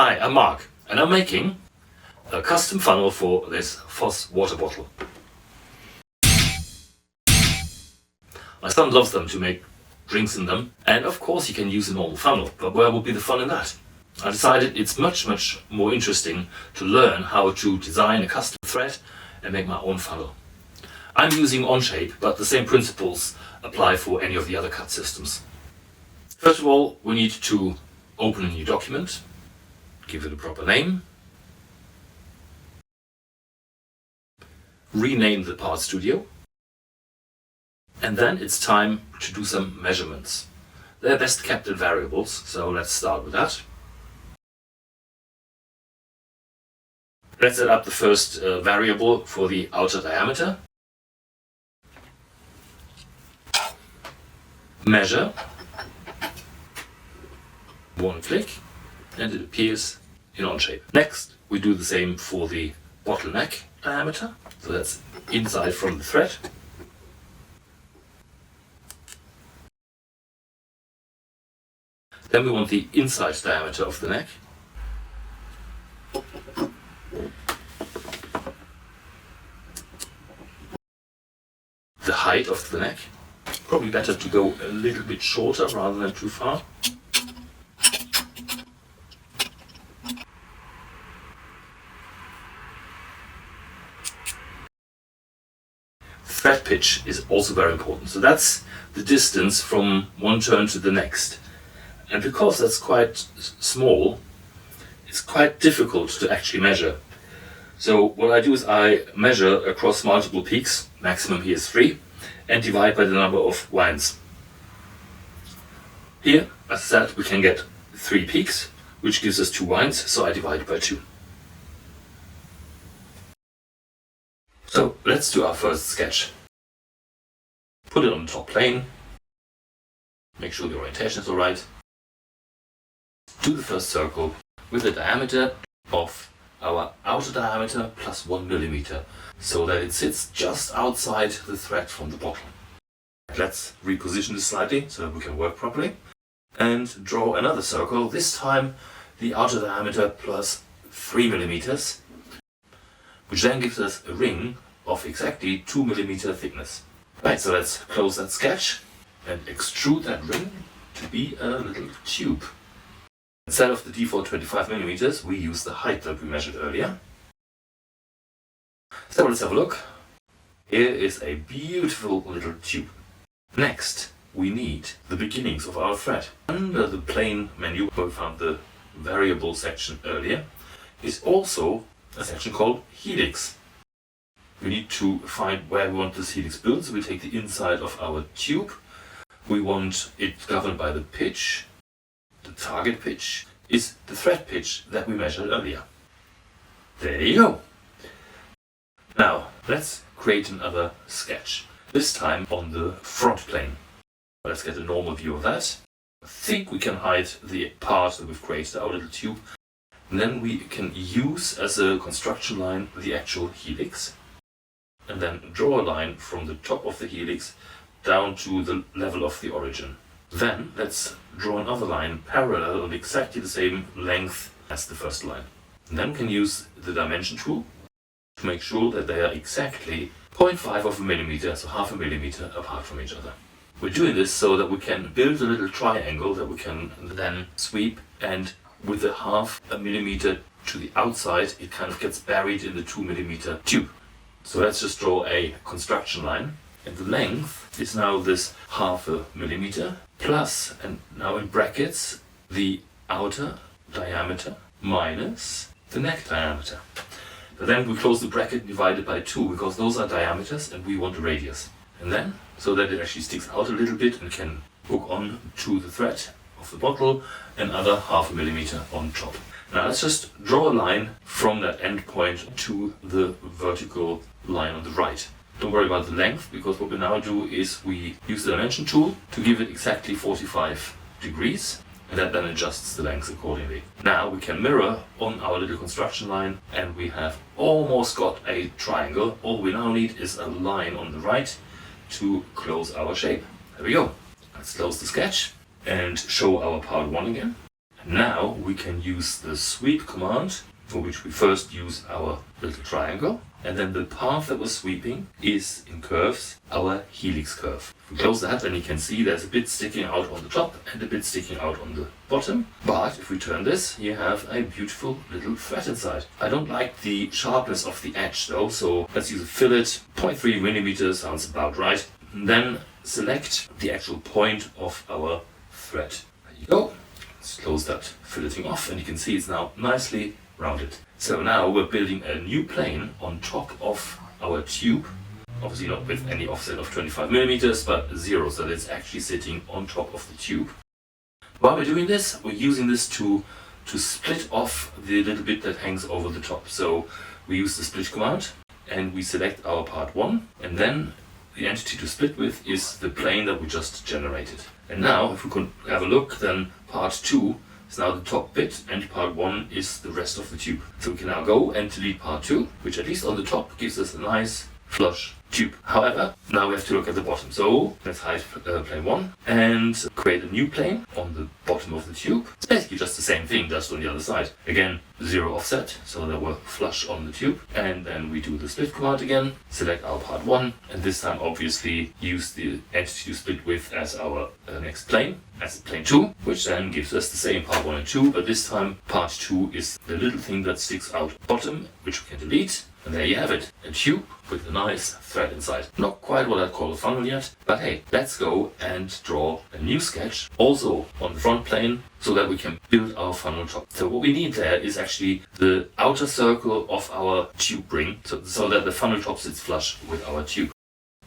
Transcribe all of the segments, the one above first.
Hi, I'm Mark, and I'm making a custom funnel for this Foss water bottle. My son loves them to make drinks in them, and of course you can use a normal funnel, but where would be the fun in that? I decided it's much more interesting to learn how to design a custom thread and make my own funnel. I'm using Onshape, but the same principles apply for any of the other cut systems. First of all, we need to open a new document, give it a proper name, rename the part studio, and then it's time to do some measurements. They're best kept in variables, so let's start with that. Let's set up the first variable for the outer diameter. Measure. One click, and it appears in Onshape. Next, we do the same for the bottleneck diameter. So that's inside from the thread. Then we want the inside diameter of the neck. The height of the neck. Probably better to go a little bit shorter rather than too far. Thread pitch is also very important. So that's the distance from one turn to the next. And because that's quite small, it's quite difficult to actually measure. So what I do is I measure across multiple peaks, maximum here is 3, and divide by the number of winds. Here, as I said, we can get 3 peaks, which gives us 2 winds, so I divide by 2. So let's do our first sketch. Put it on the top plane, make sure the orientation is alright. Do the first circle with a diameter of our outer diameter plus 1 millimeter, so that it sits just outside the thread from the bottle. Let's reposition this slightly so that we can work properly. And draw another circle, this time the outer diameter plus 3 millimeters, which then gives us a ring of exactly 2 millimeter thickness. Right, so let's close that sketch and extrude that ring to be a little tube. Instead of the default 25 millimeters, we use the height that we measured earlier. So let's have a look. Here is a beautiful little tube. Next, we need the beginnings of our thread. Under the plane menu, where we found the variable section earlier, is also a section called helix. We need to find where we want this helix built, so we take the inside of our tube. We want it governed by the pitch. The target pitch is the thread pitch that we measured earlier. There you go. Now, let's create another sketch, this time on the front plane. Let's get a normal view of that. I think we can hide the part that we've created, our little tube. And then we can use as a construction line the actual helix. And then draw a line from the top of the helix down to the level of the origin. Then let's draw another line parallel on exactly the same length as the first line. And then we can use the dimension tool to make sure that they are exactly 0.5 of a millimeter, so half a millimeter apart from each other. We're doing this so that we can build a little triangle that we can then sweep, and with the half a millimeter to the outside, it kind of gets buried in the 2 millimeter tube. So let's just draw a construction line, and the length is now this half a millimeter plus, and now in brackets, the outer diameter minus the neck diameter. But then we close the bracket and divide it by 2, because those are diameters and we want a radius. And then, so that it actually sticks out a little bit and can hook on to the thread of the bottle, another half a millimeter on top. Now let's just draw a line from that end point to the vertical line on the right. Don't worry about the length, because what we now do is we use the dimension tool to give it exactly 45 degrees, and that then adjusts the length accordingly. Now we can mirror on our little construction line, and we have almost got a triangle. All we now need is a line on the right to close our shape. There we go. Let's close the sketch and show our part 1 again. Now we can use the sweep command, for which we first use our little triangle, and then the path that we're sweeping is in curves our helix curve. If we close that, then you can see there's a bit sticking out on the top and a bit sticking out on the bottom. But if we turn this, you have a beautiful little thread inside. I don't like the sharpness of the edge though, so let's use a fillet. 0.3 millimeters sounds about right. And then select the actual point of our thread. There you go. Let's close that filleting off, and you can see it's now nicely rounded. So now we're building a new plane on top of our tube. Obviously not with any offset of 25 millimeters, but 0, so that it's actually sitting on top of the tube. While we're doing this, we're using this to split off the little bit that hangs over the top. So we use the split command and we select our part 1, and then the entity to split with is the plane that we just generated. And now if we could have a look, then part 2 is now the top bit and part 1 is the rest of the tube. So we can now go and delete part 2, which at least on the top gives us a nice flush tube. However, now we have to look at the bottom. So let's hide plane 1 and create a new plane on the bottom of the tube. It's basically just the same thing, just on the other side. Again, 0 offset, so that we're flush on the tube. And then we do the split command again, select our part 1, and this time obviously use the entity to split with as our next plane, as plane 2, which then gives us the same part 1 and 2, but this time part 2 is the little thing that sticks out bottom, which we can delete. And there you have it, a tube with a nice thread inside. Not quite what I'd call a funnel yet, but hey, let's go and draw a new sketch, also on the front plane, so that we can build our funnel top. So what we need there is actually the outer circle of our tube ring, so that the funnel top sits flush with our tube.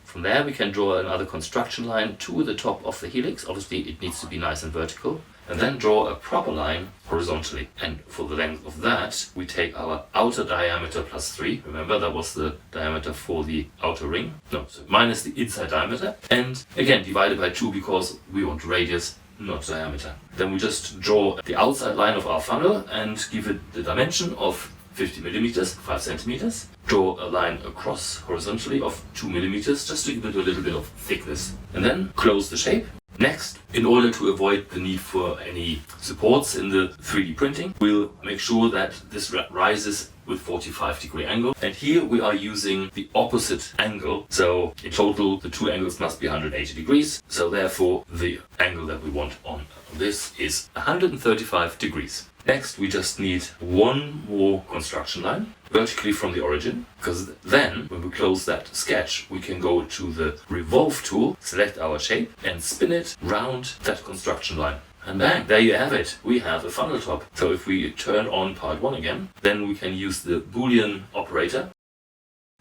From there we can draw another construction line to the top of the helix. Obviously it needs to be nice and vertical. And then draw a proper line horizontally. And for the length of that, we take our outer diameter plus 3. Remember, that was the diameter for the outer ring. No, so minus the inside diameter. And again, divided by 2 because we want radius, not diameter. Then we just draw the outside line of our funnel and give it the dimension of 50 millimeters, 5 centimeters. Draw a line across horizontally of 2 millimeters, just to give it a little bit of thickness. And then close the shape. Next, in order to avoid the need for any supports in the 3D printing, we'll make sure that this rises with 45-degree angle. And here we are using the opposite angle. So in total, the two angles must be 180 degrees. So therefore, the angle that we want on this is 135 degrees. Next, we just need one more construction line vertically from the origin, because then when we close that sketch, we can go to the revolve tool, select our shape and spin it round that construction line. And bang, there you have it. We have a funnel top. So if we turn on part 1 again, then we can use the Boolean operator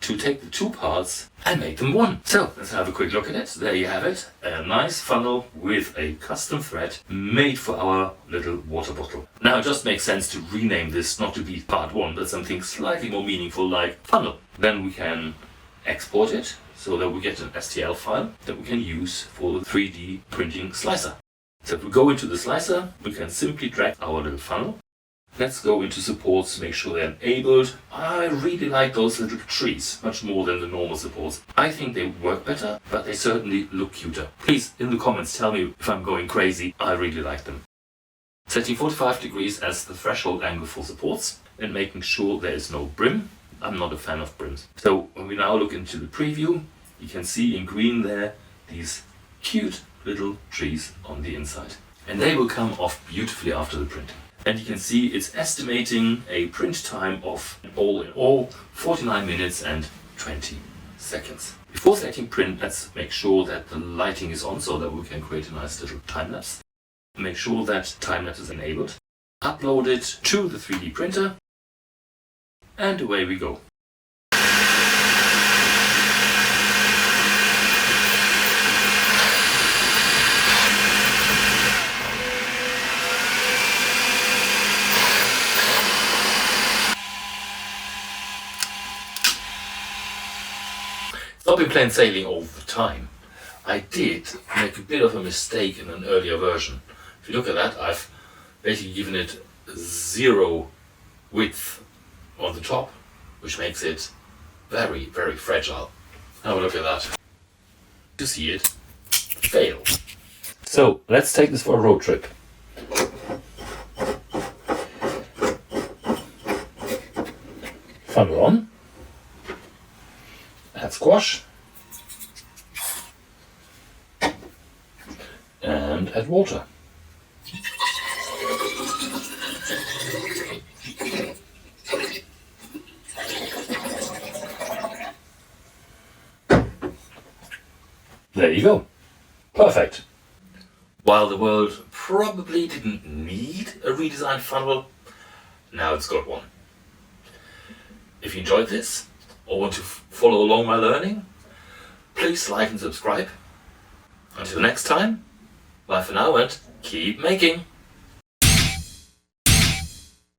to take the two parts and make them one. So let's have a quick look at it. There you have it. A nice funnel with a custom thread made for our little water bottle. Now it just makes sense to rename this not to be part 1, but something slightly more meaningful like funnel. Then we can export it so that we get an STL file that we can use for the 3D printing slicer. So if we go into the slicer, we can simply drag our little funnel. Let's go into supports, make sure they're enabled. I really like those little trees, much more than the normal supports. I think they work better, but they certainly look cuter. Please, in the comments, tell me if I'm going crazy. I really like them. Setting 45 degrees as the threshold angle for supports and making sure there is no brim. I'm not a fan of brims. So when we now look into the preview, you can see in green there these cute little trees on the inside. And they will come off beautifully after the printing. And you can see it's estimating a print time of, all in all, 49 minutes and 20 seconds. Before selecting print, let's make sure that the lighting is on so that we can create a nice little time lapse. Make sure that time lapse is enabled. Upload it to the 3D printer. And away we go. Not been plain sailing all the time. I did make a bit of a mistake in an earlier version. If you look at that, I've basically given it 0 width on the top, which makes it very, very fragile. Have a look at that. To see it fail. So let's take this for a road trip. Funnel on. Add squash. And add water. There you go. Perfect. While the world probably didn't need a redesigned funnel, now it's got one. If you enjoyed this, or want to follow along my learning, please like and subscribe. Until next time, bye for now and keep making!